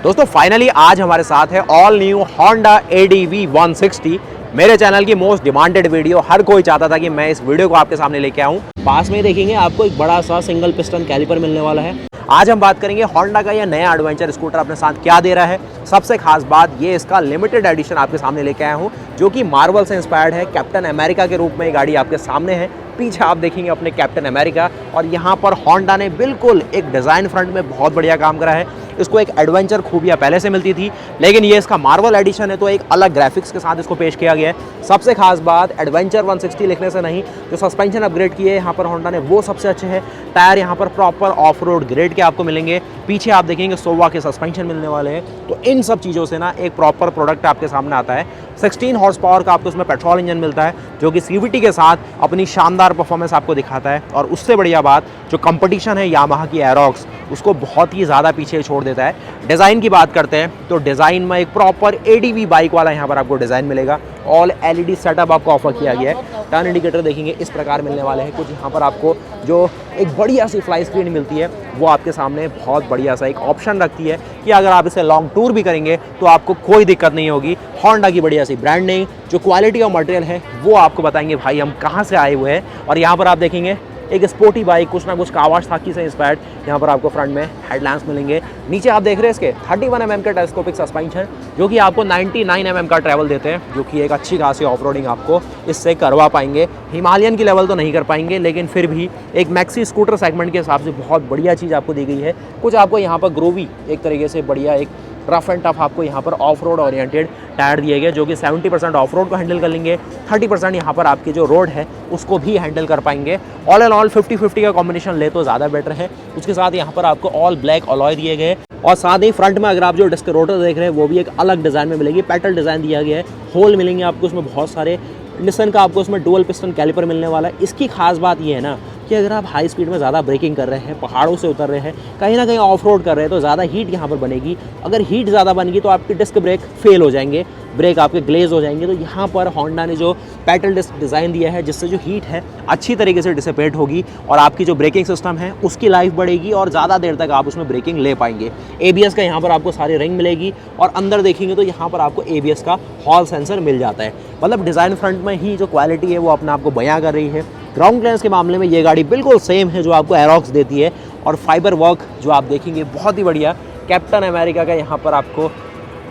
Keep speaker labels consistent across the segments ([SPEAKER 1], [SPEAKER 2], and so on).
[SPEAKER 1] दोस्तों फाइनली आज हमारे साथ है ऑल न्यू Honda ADV 160। मेरे चैनल की मोस्ट डिमांडेड वीडियो, हर कोई चाहता था कि मैं इस वीडियो को आपके सामने लेके आऊं। पास में देखेंगे आपको एक बड़ा सा सिंगल पिस्टन कैलिपर मिलने वाला है। आज हम बात करेंगे Honda का यह नया एडवेंचर स्कूटर अपने साथ क्या दे रहा है। सबसे खास बात ये इसका लिमिटेड एडिशन आपके सामने लेके आया हूँ, जो कि मार्वल से इंस्पायर्ड है। कैप्टन अमेरिका के रूप में ये गाड़ी आपके सामने है। पीछे आप देखेंगे अपने कैप्टन अमेरिका, और यहाँ पर Honda ने बिल्कुल एक डिज़ाइन फ्रंट में बहुत बढ़िया काम करा है। इसको एक एडवेंचर खूबियाँ पहले से मिलती थी, लेकिन ये इसका मार्वल एडिशन है तो एक अलग ग्राफिक्स के साथ इसको पेश किया गया है। सबसे खास बात एडवेंचर 160 लिखने से नहीं, जो सस्पेंशन अपग्रेड किए यहाँ पर Honda ने वो सबसे अच्छे हैं। टायर यहाँ पर प्रॉपर ऑफ रोड ग्रेड के आपको मिलेंगे। पीछे आप देखेंगे सोवा के सस्पेंशन मिलने वाले हैं। तो इन सब चीज़ों से ना एक प्रॉपर प्रोडक्ट आपके सामने आता है। 16 हॉर्स पावर का आपको इसमें पेट्रोल इंजन मिलता है, जो कि CVT के साथ अपनी शानदार परफॉर्मेंस आपको दिखाता है। और उससे बढ़िया बात, जो कंपटीशन है यामाहा की एरोक्स, उसको बहुत ही ज़्यादा पीछे छोड़ देता है। डिज़ाइन की बात करते हैं तो डिज़ाइन में एक प्रॉपर ADV बाइक वाला यहाँ पर आपको डिज़ाइन मिलेगा। ऑल LED सेटअप आपको ऑफर किया गया है। टर्न इंडिकेटर देखेंगे इस प्रकार मिलने वाले हैं। कुछ यहाँ पर आपको जो एक बढ़िया सी फ्लाई स्क्रीन मिलती है, वो आपके सामने बहुत बढ़िया सा एक ऑप्शन रखती है कि अगर आप इसे लॉन्ग टूर भी करेंगे तो आपको कोई दिक्कत नहीं होगी। Honda की बढ़िया सी ब्रांडिंग, जो क्वालिटी ऑफ मटेरियल है वो आपको बताएंगे भाई हम कहाँ से आए हुए हैं। और यहाँ पर आप देखेंगे एक स्पोर्टी बाइक, कुछ ना कुछ कावासाकी से इंस्पायर्ड यहाँ पर आपको फ्रंट में हेडलैम्प्स मिलेंगे। नीचे आप देख रहे हैं इसके 31 mm के टेलीस्कोपिक सस्पेंशन, जो कि आपको 99 mm का ट्रैवल देते हैं, जो कि एक अच्छी खासी ऑफ रोडिंग आपको इससे करवा पाएंगे। हिमालयन की लेवल तो नहीं कर पाएंगे, लेकिन फिर भी एक मैक्सी स्कूटर सेगमेंट के हिसाब से बहुत बढ़िया चीज़ आपको दी गई है। कुछ आपको यहाँ पर ग्रोवी एक तरीके से बढ़िया एक रफ एंड टफ आपको यहाँ पर ऑफ रोड ओरिएंटेड टायर दिए गए, जो कि 70% ऑफ रोड को हैंडल कर लेंगे। 30% यहाँ पर आपकी जो रोड है उसको भी हैंडल कर पाएंगे। ऑल एंड ऑल 50-50 का कॉम्बिनेशन ले तो ज़्यादा बेटर है। उसके साथ यहाँ पर आपको ऑल ब्लैक अलॉय दिए गए, और साथ ही फ्रंट में अगर आप जो डिस्क रोटर देख रहे हैं वो भी एक अलग डिज़ाइन में मिलेगी। पेटल डिज़ाइन दिया गया है, होल मिलेंगे आपको उसमें बहुत सारे। निसन का आपको उसमें डुअल पिस्टन कैलिपर मिलने वाला है। इसकी खास बात ये है ना कि अगर आप हाई स्पीड में ज़्यादा ब्रेकिंग कर रहे हैं, पहाड़ों से उतर रहे हैं, कहीं ना कहीं ऑफ रोड कर रहे हैं, तो ज़्यादा हीट यहाँ पर बनेगी। अगर हीट ज़्यादा बनेगी तो आपके डिस्क ब्रेक फेल हो जाएंगे, ब्रेक आपके ग्लेज हो जाएंगे। तो यहाँ पर Honda ने जो पेटल डिस्क डिज़ाइन दिया है, जिससे जो हीट है अच्छी तरीके से डिसिपेट होगी, और आपकी जो ब्रेकिंग सिस्टम है उसकी लाइफ बढ़ेगी, और ज़्यादा देर तक आप उसमें ब्रेकिंग ले पाएंगे। ABS का यहाँ पर आपको सारी रिंग मिलेगी, और अंदर देखेंगे तो यहाँ पर आपको ABS का हॉल सेंसर मिल जाता है। मतलब डिज़ाइन फ्रंट में ही जो क्वालिटी है वो अपने आप को बयां कर रही है। ग्राउंड क्लियरेंस के मामले में ये गाड़ी बिल्कुल सेम है जो आपको एरोक्स देती है, और फाइबर वर्क जो आप देखेंगे बहुत ही बढ़िया। कैप्टन अमेरिका का यहाँ पर आपको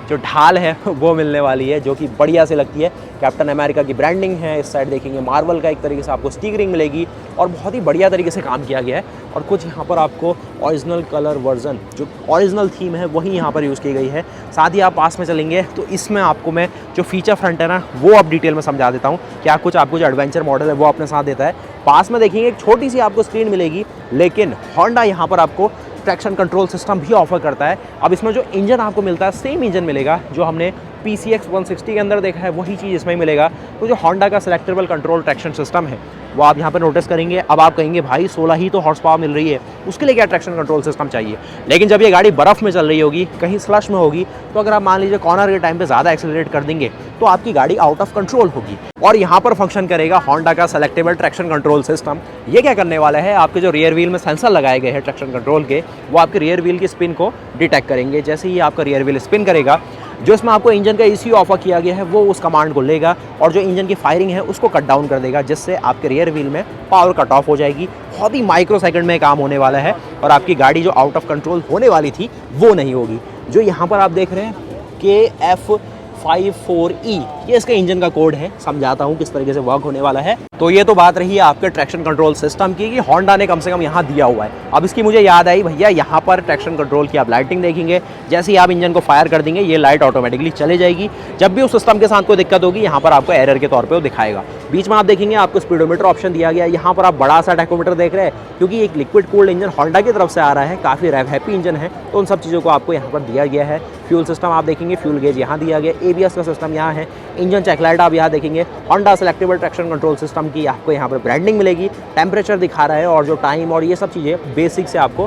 [SPEAKER 1] जो ढाल है वो मिलने वाली है, जो कि बढ़िया से लगती है। कैप्टन अमेरिका की ब्रांडिंग है। इस साइड देखेंगे मार्वल का एक तरीके से आपको स्टिकरिंग मिलेगी, और बहुत ही बढ़िया तरीके से काम किया गया है। और कुछ यहाँ पर आपको ओरिजिनल कलर वर्जन, जो ओरिजिनल थीम है वही यहाँ पर यूज़ की गई है। साथ ही आप पास में चलेंगे तो इसमें आपको मैं जो फीचर फ्रंट है ना वो अब डिटेल में समझा देता हूँ। क्या कुछ आपको जो एडवेंचर मॉडल है वो अपने साथ देता है। पास में देखेंगे एक छोटी सी आपको स्क्रीन मिलेगी, लेकिन Honda यहाँ पर आपको ट्रैक्शन कंट्रोल सिस्टम भी ऑफर करता है। अब इसमें जो इंजन आपको मिलता है, सेम इंजन मिलेगा जो हमने PCX 160 के अंदर देखा है, वही चीज़ इसमें मिलेगा। तो जो Honda का सेलेक्टेबल कंट्रोल ट्रैक्शन सिस्टम है वो आप यहाँ पर नोटिस करेंगे। अब आप कहेंगे भाई 16 ही तो हॉर्स पावर मिल रही है, उसके लिए क्या ट्रैक्शन कंट्रोल सिस्टम चाहिए। लेकिन जब ये गाड़ी बर्फ़ में चल रही होगी, कहीं स्लश में होगी, तो अगर आप मान लीजिए कॉर्नर के टाइम पे ज़्यादा एक्सेलरेट कर देंगे तो आपकी गाड़ी आउट ऑफ कंट्रोल होगी। और यहाँ पर फंक्शन करेगा Honda का सेलेक्टेबल ट्रैक्शन कंट्रोल सिस्टम। ये क्या करने वाला है, आपके जो रियर व्हील में सेंसर लगाए गए हैं ट्रैक्शन कंट्रोल के, वो आपके रियर व्हील की स्पिन को डिटेक्ट करेंगे। जैसे ही आपका रियर व्हील स्पिन करेगा, जो इसमें आपको इंजन का ECU ऑफर किया गया है वो उस कमांड को लेगा, और जो इंजन की फायरिंग है उसको कट डाउन कर देगा, जिससे आपके रियर व्हील में पावर कट ऑफ हो जाएगी। बहुत ही माइक्रो सेकंड में काम होने वाला है, और आपकी गाड़ी जो आउट ऑफ कंट्रोल होने वाली थी वो नहीं होगी। जो यहाँ पर आप देख रहे हैं KF54E, ये इसका इंजन का कोड है। समझाता हूँ किस तरीके से वर्क होने वाला है। तो ये तो बात रही है आपके ट्रैक्शन कंट्रोल सिस्टम की, कि Honda ने कम से कम यहाँ दिया हुआ है। अब इसकी मुझे याद आई भैया, यहाँ पर ट्रैक्शन कंट्रोल की आप लाइटिंग देखेंगे। जैसे ही आप इंजन को फायर कर देंगे, ये लाइट ऑटोमेटिकली चले जाएगी। जब भी उस सिस्टम के साथ कोई दिक्कत होगी, यहाँ पर आपको एरर के तौर पर वो दिखाएगा। बीच में आप देखेंगे आपको स्पीडोमीटर ऑप्शन दिया गया है। यहाँ पर आप बड़ा सा टैकोमीटर देख रहे हैं, क्योंकि एक लिक्विड कूल्ड इंजन Honda की तरफ से आ रहा है, काफ़ी रेव हैप्पी इंजन है। तो उन सब चीज़ों को आपको यहाँ पर दिया गया है। फ्यूल सिस्टम आप देखेंगे, फ्यूल गेज यहाँ दिया गया, ABS का सिस्टम यहाँ है, इंजन चेक लाइट आप यहाँ देखेंगे। Honda selectable traction control system की आपको यहाँ पर ब्रांडिंग मिलेगी, टेम्परेचर दिखा रहा है, और जो टाइम और ये सब चीज़ें बेसिक से आपको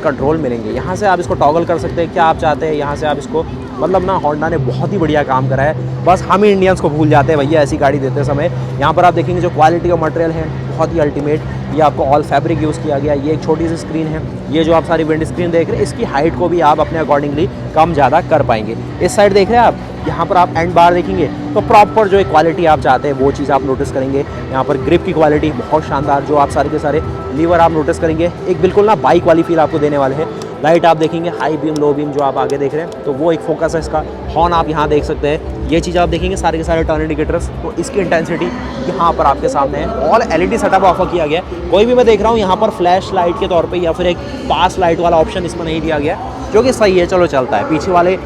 [SPEAKER 1] कंट्रोल मिलेंगे। यहाँ से आप इसको टॉगल कर सकते हैं, क्या आप चाहते हैं। यहाँ से आप इसको मतलब ना होंडा ने बहुत ही बढ़िया काम करा है। बस हम ही इंडियंस को भूल जाते हैं भैया ऐसी गाड़ी देते समय। यहाँ पर आप देखेंगे जो क्वालिटी का मटेरियल है बहुत ही अल्टीमेट। ये आपको ऑल फैब्रिक यूज़ किया गया। ये एक छोटी सी स्क्रीन है। ये जो आप सारी विंड स्क्रीन देख रहे हैं इसकी हाइट को भी आप अपने अकॉर्डिंगली कम ज़्यादा कर पाएंगे। इस साइड देख रहे हैं आप, यहाँ पर आप एंड बार देखेंगे तो प्रॉपर जो एक क्वालिटी आप चाहते हैं वो चीज़ आप नोटिस करेंगे। यहाँ पर ग्रिप की क्वालिटी बहुत शानदार, जो आप सारे के सारे लीवर आप नोटिस करेंगे एक बिल्कुल ना बाइक वाली फील आपको देने वाले हैं। लाइट आप देखेंगे हाई बीम लो बीम जो आप आगे देख रहे हैं तो वो एक फोकस है इसका। हॉर्न आप यहाँ देख सकते हैं। ये चीज़ आप देखेंगे सारे के सारे टर्न इंडिकेटर्स, तो इसकी इंटेंसिटी यहाँ पर आपके सामने है। ऑल एलईडी सेटअप ऑफर किया गया है। कोई भी मैं देख रहा हूँ यहाँ पर फ्लैश लाइट के तौर पे या फिर एक पास लाइट वाला ऑप्शन इसमें नहीं दिया गया, जो कि सही है, चलो चलता है। पीछे वाले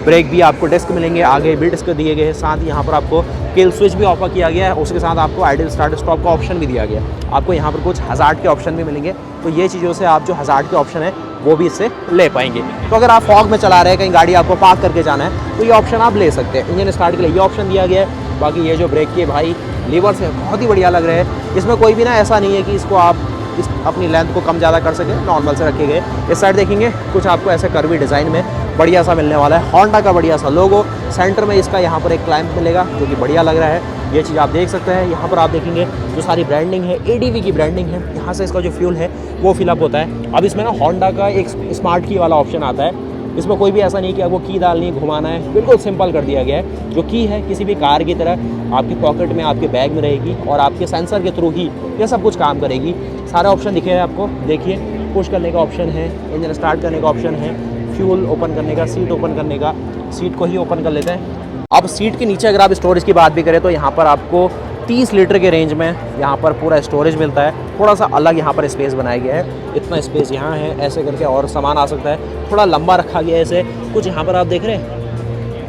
[SPEAKER 1] ब्रेक भी आपको डिस्क मिलेंगे, आगे भी डिस्क दिए गए हैं। साथ ही यहाँ पर आपको किल स्विच भी ऑफर किया गया है। उसके साथ आपको आइडल स्टार्ट स्टॉप का ऑप्शन भी दिया गया है। आपको यहाँ पर कुछ हज़ार्ड के ऑप्शन भी मिलेंगे, तो ये चीज़ों से आप जो हज़ार्ड के ऑप्शन है वो भी इससे ले पाएंगे। तो अगर आप फॉग में चला रहे हैं, कहीं गाड़ी आपको पार्क करके जाना है, तो ये ऑप्शन आप ले सकते हैं। इंजन स्टार्ट के लिए ये ऑप्शन दिया गया है। बाकी ये जो ब्रेक के भाई लीवर्स है बहुत ही बढ़िया लग रहे हैं। इसमें कोई भी ना ऐसा नहीं है कि इसको आप इस अपनी लेंथ को कम ज़्यादा कर सके, नॉर्मल से रखे गए। इस साइड देखेंगे कुछ आपको ऐसे कर्वी डिज़ाइन में बढ़िया सा मिलने वाला है। होंडा का बढ़िया सा लोगो, सेंटर में इसका यहाँ पर एक क्लैंप मिलेगा जो कि बढ़िया लग रहा है। ये चीज़ आप देख सकते हैं। यहाँ पर आप देखेंगे जो सारी ब्रांडिंग है एडीवी की ब्रांडिंग है। यहाँ से इसका जो फ्यूल है वो फिलअप होता है। अब इसमें ना होंडा का एक स्मार्ट की वाला ऑप्शन आता है। इसमें कोई भी ऐसा नहीं कि आपको की डालनी है, घुमाना है, बिल्कुल सिंपल कर दिया गया है। जो की है किसी भी कार की तरह आपकी पॉकेट में, आपके बैग में रहेगी और आपके सेंसर के थ्रू ही ये सब कुछ काम करेगी। सारे ऑप्शन दिखे हैं आपको, देखिए पुश करने का ऑप्शन है, इंजन स्टार्ट करने का ऑप्शन है, फ्यूल ओपन करने का, सीट ओपन करने का। सीट को ही ओपन कर लेते हैं। अब सीट के नीचे अगर आप स्टोरेज की बात भी करें तो यहाँ पर आपको 30 लीटर के रेंज में यहाँ पर पूरा स्टोरेज मिलता है। थोड़ा सा अलग यहाँ पर स्पेस बनाया गया है। इतना स्पेस यहाँ है, ऐसे करके और सामान आ सकता है। थोड़ा लंबा रखा गया है इसे। कुछ यहाँ पर आप देख रहे हैं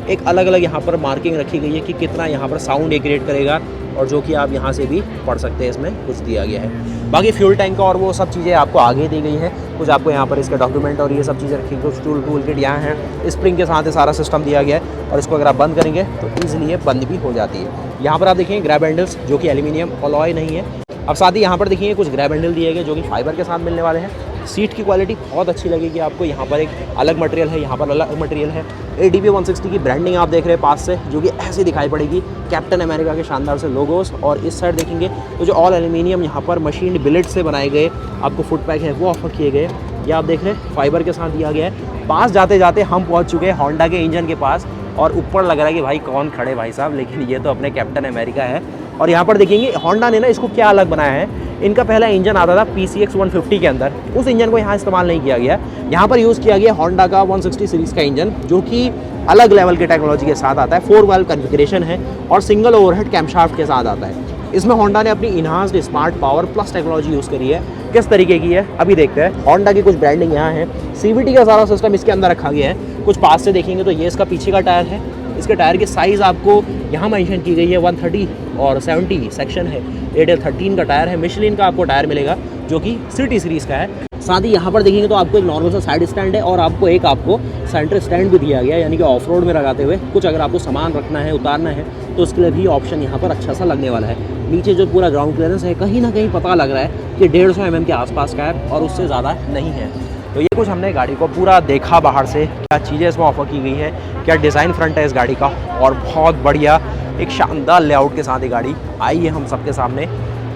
[SPEAKER 1] एक अलग अलग यहाँ पर मार्किंग रखी गई है कि कितना यहाँ पर साउंड क्रिएट करेगा, और जो कि आप यहाँ से भी पढ़ सकते हैं, इसमें कुछ दिया गया है। बाकी फ्यूल टैंक का और वो सब चीज़ें आपको आगे दी गई हैं। कुछ आपको यहाँ पर इसका डॉक्यूमेंट और ये सब चीज़ें रखी, कुछ टूल किट यहाँ है। स्प्रिंग के साथ ये सारा सिस्टम दिया गया है, और इसको अगर आप बंद करेंगे तो ईजिली ये बंद भी हो जाती है। यहाँ पर आप देखेंगे ग्रैब हैंडल्स जो कि एल्यूमिनियम अलॉय नहीं है। अब साथ ही यहाँ पर देखिए कुछ ग्रैब हैंडल दिए गए जो कि फाइबर के साथ मिलने वाले हैं। सीट की क्वालिटी बहुत अच्छी लगेगी आपको। यहाँ पर एक अलग मटेरियल है, यहाँ पर अलग मटेरियल है। एडीवी 160 की ब्रांडिंग आप देख रहे हैं पास से, जो कि ऐसे दिखाई पड़ेगी, कैप्टन अमेरिका के शानदार से लोगोस। और इस साइड देखेंगे तो जो ऑल एल्यूमिनियम यहाँ पर मशीन बिलेट से बनाए गए आपको फुट पैक है वो ऑफर किए गए। ये आप देख रहे हैं फाइबर के साथ दिया गया है। पास जाते जाते हम पहुँच चुके हैं होंडा के इंजन के पास, और ऊपर लग रहा है कि भाई कौन खड़े भाई साहब, लेकिन ये तो अपने कैप्टन अमेरिका है। और यहाँ पर देखेंगे होंडा ने ना इसको क्या अलग बनाया है। इनका पहला इंजन आता था PCX 150 के अंदर, उस इंजन को यहाँ इस्तेमाल नहीं किया गया। यहाँ पर यूज़ किया गया होंडा का 160 सीरीज़ का इंजन, जो कि अलग लेवल के टेक्नोलॉजी के साथ आता है। 4 वाल्व कॉन्फ़िगरेशन है और सिंगल ओवरहेड कैमशाफ्ट के साथ आता है। इसमें होंडा ने अपनी enhanced smart power plus technology use करी है। किस तरीके की है अभी देखते हैं। होंडा की कुछ ब्रांडिंग यहाँ है। CVT का सारा सिस्टम इसके अंदर रखा गया है। कुछ पास से देखेंगे तो ये इसका पीछे का टायर है। इसके टायर की साइज़ आपको यहाँ मेंशन की गई है 130 और 70 सेक्शन है। एडेल 13 का टायर है। मिशलिन का आपको टायर मिलेगा जो कि सिटी सीरीज़ का है। साथ ही यहाँ पर देखेंगे तो आपको एक नॉर्मल सा साइड स्टैंड है, और आपको सेंटर स्टैंड भी दिया गया है, यानी कि ऑफ रोड में लगाते हुए कुछ अगर आपको सामान रखना है, उतारना है, तो उसके लिए भी ऑप्शन यहाँ पर अच्छा सा लगने वाला है। नीचे जो पूरा ग्राउंड क्लियरेंस है कहीं ना कहीं पता लग रहा है कि 150 mm के आसपास का है, और उससे ज़्यादा नहीं है। तो ये कुछ हमने गाड़ी को पूरा देखा बाहर से, क्या चीज़ें इसमें ऑफर की गई है, क्या डिज़ाइन फ्रंट है इस गाड़ी का, और बहुत बढ़िया एक शानदार लेआउट के साथ ये गाड़ी आई है हम सबके सामने।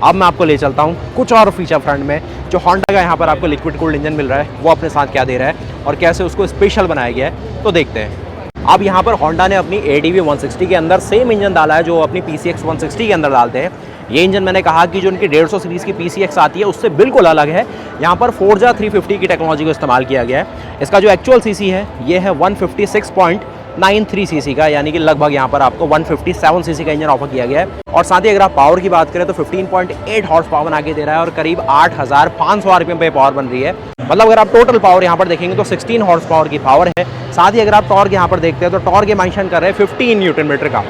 [SPEAKER 1] अब मैं आपको ले चलता हूँ कुछ और फीचर फ्रंट में। जो होंडा का यहाँ पर आपको लिक्विड कूल्ड इंजन मिल रहा है वो अपने साथ क्या दे रहा है और कैसे उसको स्पेशल बनाया गया है, तो देखते हैं। अब यहाँ पर होंडा ने अपनी ADV 160 के अंदर सेम इंजन डाला है जो अपनी PCX 160 के अंदर डालते हैं। ये इंजन मैंने कहा कि जो उनकी 150 सीरीज़ की PCX आती है उससे बिल्कुल अलग है। यहाँ पर फोर्जा 350 की टेक्नोलॉजी को इस्तेमाल किया गया है। इसका जो एक्चुअल सीसी है ये है 156.93 सीसी का, यानी कि लगभग यहाँ पर आपको 157 सीसी का इंजन ऑफर किया गया है। और साथ ही अगर आप पावर की बात करें तो 15.8 हॉर्स पावर बना के दे रहा है, और करीब 8500 RPM पे पावर बन रही है। मतलब अगर आप टोटल पावर यहाँ पर देखेंगे तो 16 हॉर्स पावर की पावर है। साथ ही अगर आप टॉर्क यहाँ पर देखते हैं तो टॉर्क ये मेंशन कर रहे हैं 15 न्यूटन मीटर का,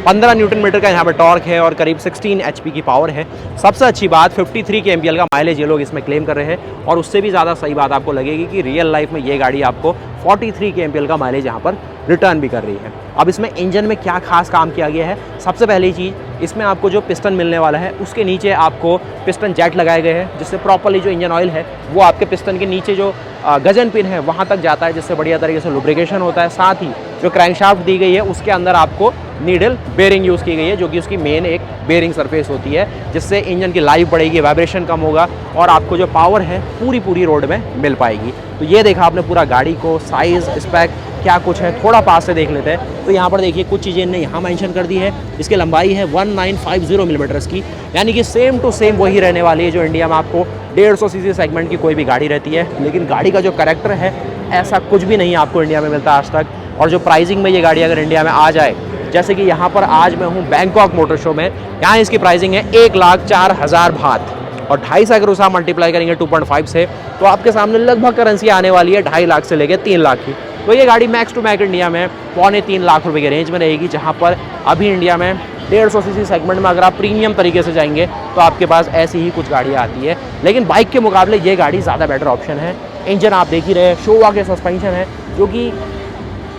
[SPEAKER 1] 15 न्यूटन मीटर का यहाँ पर टॉर्क है, और करीब 16 HP की पावर है। सबसे अच्छी बात 53 kmpl का माइलेज ये लोग इसमें क्लेम कर रहे हैं, और उससे भी ज़्यादा सही बात आपको लगेगी कि रियल लाइफ में ये गाड़ी आपको 43 kmpl का माइलेज यहाँ पर रिटर्न भी कर रही है। अब इसमें इंजन में क्या खास काम किया गया है, सबसे पहली चीज़ इसमें आपको जो पिस्टन मिलने वाला है उसके नीचे आपको पिस्टन जेट लगाए गए हैं, जिससे प्रॉपर्ली जो इंजन ऑयल है वो आपके पिस्टन के नीचे जो गजन पिन है वहाँ तक जाता है, जिससे बढ़िया तरीके से लुब्रिकेशन होता है। साथ ही जो क्रैंकशाफ्ट दी गई है उसके अंदर आपको नीडल बेयरिंग यूज़ की गई है, जो कि उसकी मेन एक बेयरिंग सरफेस होती है, जिससे इंजन की लाइफ बढ़ेगी, वाइब्रेशन कम होगा और आपको जो पावर है पूरी रोड में मिल पाएगी। तो ये देखा आपने पूरा गाड़ी को, साइज़, स्पेक क्या कुछ है, थोड़ा पास से देख लेते हैं। तो यहाँ पर देखिए कुछ चीज़ें इन्हें यहाँ मेंशन कर दी है। इसकी लंबाई है 1950 मिलीमीटर्स की, यानी कि सेम टू सेम वही रहने वाली है जो इंडिया में आपको 150 सीसी सेगमेंट की कोई भी गाड़ी रहती है। लेकिन गाड़ी का जो कैरेक्टर है ऐसा कुछ भी नहीं आपको इंडिया में मिलता आज तक। और जो प्राइसिंग में ये गाड़ी अगर इंडिया में आ जाए, जैसे कि यहाँ पर आज मैं हूँ बैंकॉक मोटर शो में, यहाँ इसकी प्राइसिंग है 1,04,000 बात और 2.5 अगर उसे आप मल्टीप्लाई करेंगे 2.5 से तो आपके सामने लगभग करेंसी आने वाली है 2.5 लाख से लेकर 3 लाख की। तो ये गाड़ी मैक्स टू मैक्स इंडिया में 2.25 लाख रुपए के रेंज में रहेगी, जहाँ पर अभी इंडिया में 150 सीसी सेगमेंट में अगर आप प्रीमियम तरीके से जाएंगे तो आपके पास ऐसी ही कुछ गाड़ियाँ आती है। लेकिन बाइक के मुकाबले ये गाड़ी ज़्यादा बेटर ऑप्शन है। इंजन आप देख ही रहे हैं, शोवा के सस्पेंशन है, जो कि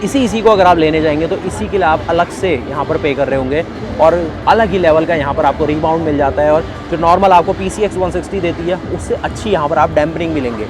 [SPEAKER 1] इसी को अगर आप लेने जाएंगे तो इसी के लिए आप अलग से यहाँ पर पे कर रहे होंगे और अलग ही लेवल का यहाँ पर आपको रिबाउंड मिल जाता है। और जो नॉर्मल आपको PCX 160 देती है उससे अच्छी यहाँ पर आप डैम्परिंग भी लेंगे।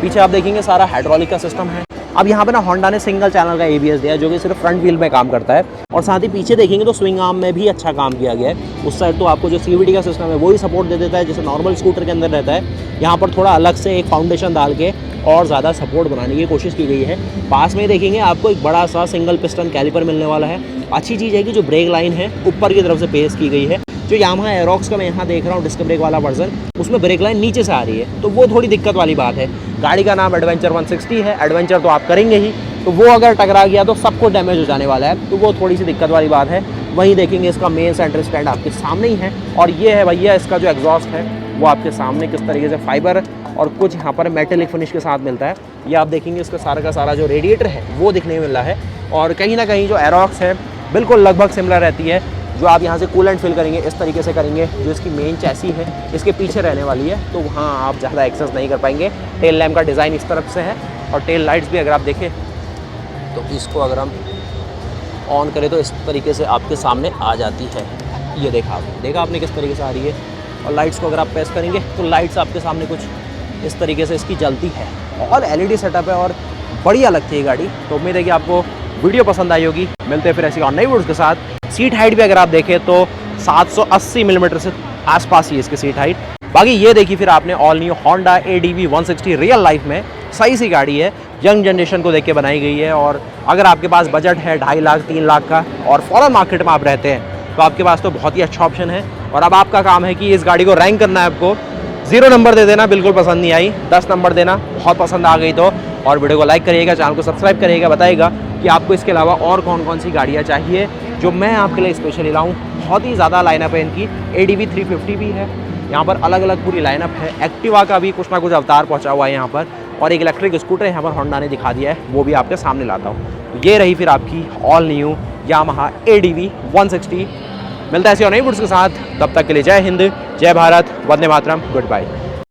[SPEAKER 1] पीछे आप देखेंगे सारा हाइड्रोलिक का सिस्टम है। अब यहाँ पे ना होंडा ने सिंगल चैनल का ABS दिया है, जो कि सिर्फ फ्रंट व्हील में काम करता है। और साथ ही पीछे देखेंगे तो स्विंग आर्म में भी अच्छा काम किया गया है। उस साइड तो आपको जो CVT का सिस्टम है वही सपोर्ट दे देता है, जैसे नॉर्मल स्कूटर के अंदर रहता है। यहाँ पर थोड़ा अलग से एक फाउंडेशन डाल के और ज़्यादा सपोर्ट बनाने की कोशिश की गई है। पास में देखेंगे आपको एक बड़ा सा सिंगल पिस्टन कैलिपर मिलने वाला है। अच्छी चीज़ है कि जो ब्रेक लाइन है ऊपर की तरफ से पेश की गई है। जो यामाहा एरोक्स का मैं यहाँ देख रहा हूँ डिस्क ब्रेक वाला वर्जन, उसमें ब्रेक लाइन नीचे से आ रही है, तो वो थोड़ी दिक्कत वाली बात है। गाड़ी का नाम एडवेंचर 160 है, एडवेंचर तो आप करेंगे ही, तो वो अगर टकरा गया तो सबको डैमेज हो जाने वाला है, तो वो थोड़ी सी दिक्कत वाली बात है। वहीं देखेंगे इसका मेन सेंटर स्टैंड आपके सामने ही है और ये है भैया इसका जो एग्जॉस्ट है वो आपके सामने किस तरीके से फाइबर और कुछ यहाँ पर मेटेलिक फिनिश के साथ मिलता है। ये आप देखेंगे इसका सारा का सारा जो रेडिएटर है वो दिखने में मिल रहा है और कहीं ना कहीं जो एरोक्स है बिल्कुल लगभग सिमिलर रहती है। जो आप यहाँ से कूलेंट फिल करेंगे इस तरीके से करेंगे, जो इसकी मेन चैसी है इसके पीछे रहने वाली है, तो वहाँ आप ज़्यादा एक्सेस नहीं कर पाएंगे। टेल लैम्प का डिज़ाइन इस तरफ से है और टेल लाइट्स भी अगर आप देखें तो इसको अगर हम ऑन करें तो इस तरीके से आपके सामने आ जाती है। ये देखा आपने किस तरीके से आ रही है। और लाइट्स को अगर आप प्रेस करेंगे तो लाइट्स आपके सामने कुछ इस तरीके से इसकी जलती है और LED सेटअप है और बढ़िया लगती है गाड़ी। तो उम्मीद है कि आपको वीडियो पसंद आई होगी। मिलते हैं फिर ऐसी और नई वीडियोस के साथ। सीट हाइट भी अगर आप देखें तो 780 मिलीमीटर से आसपास ही इसकी सीट हाइट। बाकी ये देखी फिर आपने all new Honda ADV 160 real life में सही सी गाड़ी है, यंग जनरेशन को देख के बनाई गई है। और अगर आपके पास बजट है 2.5 लाख 3 लाख का और फॉरेन मार्केट में आप रहते हैं तो आपके पास तो बहुत ही अच्छा ऑप्शन है। और अब आपका काम है कि इस गाड़ी को रैंक करना है। आपको 0 नंबर दे देना बिल्कुल पसंद नहीं आई, 10 नंबर देना बहुत पसंद आ गई तो। और वीडियो को लाइक करिएगा, चैनल को सब्सक्राइब करिएगा, बताइएगा कि आपको इसके अलावा और कौन कौन सी गाड़ियाँ चाहिए जो मैं आपके लिए स्पेशली लाऊं। बहुत ही ज़्यादा लाइनअप है इनकी। ADV 350 भी है यहाँ पर, अलग अलग पूरी लाइनअप है। एक्टिवा का भी कुछ ना कुछ अवतार पहुँचा हुआ है यहाँ पर और एक इलेक्ट्रिक स्कूटर यहाँ पर होंडा ने दिखा दिया है, वो भी आपके सामने लाता हूँ। ये रही फिर आपकी ऑल न्यू यामाहा ADV 160। मिलता है ऐसी और नई वीडियोस के साथ, तब तक के लिए जय हिंद, जय भारत, वंदे मातरम, गुड बाय।